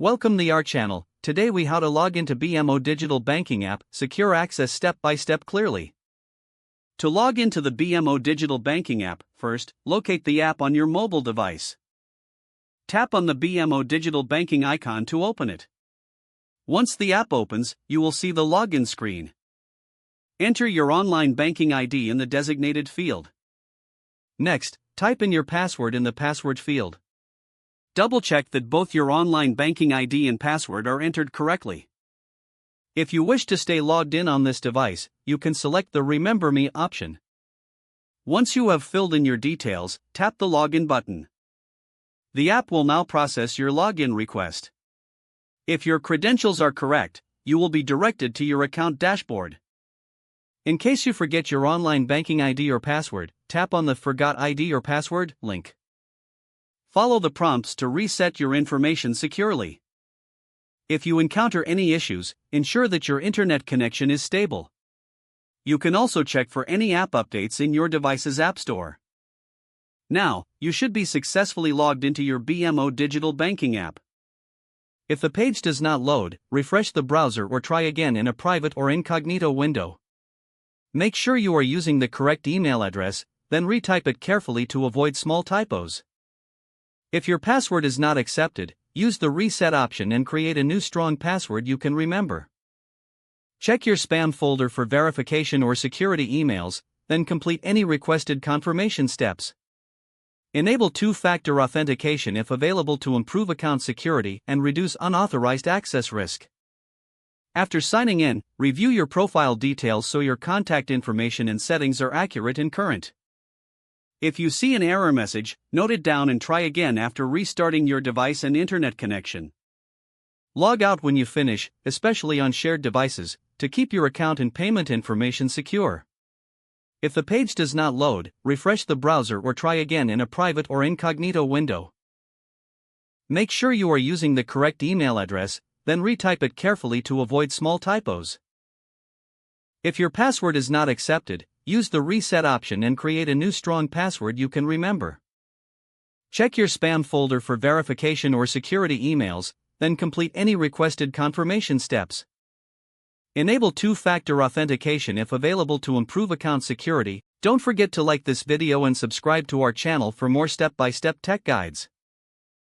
Welcome to our channel. Today we how to log into BMO digital banking app, secure access step by step clearly. To log into the BMO digital banking app, first, locate the app on your mobile device. Tap on the BMO digital banking icon to open it. Once the app opens, you will see the login screen. Enter your online banking ID in the designated field. Next, type in your password in the password field. Double-check that both your online banking ID and password are entered correctly. If you wish to stay logged in on this device, you can select the Remember Me option. Once you have filled in your details, tap the Login button. The app will now process your login request. If your credentials are correct, you will be directed to your account dashboard. In case you forget your online banking ID or password, tap on the Forgot ID or Password link. Follow the prompts to reset your information securely. If you encounter any issues, ensure that your internet connection is stable. You can also check for any app updates in your device's app store. Now, you should be successfully logged into your BMO digital banking app. If the page does not load, refresh the browser or try again in a private or incognito window. Make sure you are using the correct email address, then retype it carefully to avoid small typos. If your password is not accepted, use the reset option and create a new strong password you can remember. Check your spam folder for verification or security emails, then complete any requested confirmation steps. Enable two-factor authentication if available to improve account security and reduce unauthorized access risk. After signing in, review your profile details so your contact information and settings are accurate and current. If you see an error message, note it down and try again after restarting your device and internet connection. Log out when you finish, especially on shared devices, to keep your account and payment information secure. If the page does not load, refresh the browser or try again in a private or incognito window. Make sure you are using the correct email address, then retype it carefully to avoid small typos. If your password is not accepted, use the reset option and create a new strong password you can remember. Check your spam folder for verification or security emails, then complete any requested confirmation steps. Enable two-factor authentication if available to improve account security. Don't forget to like this video and subscribe to our channel for more step-by-step tech guides.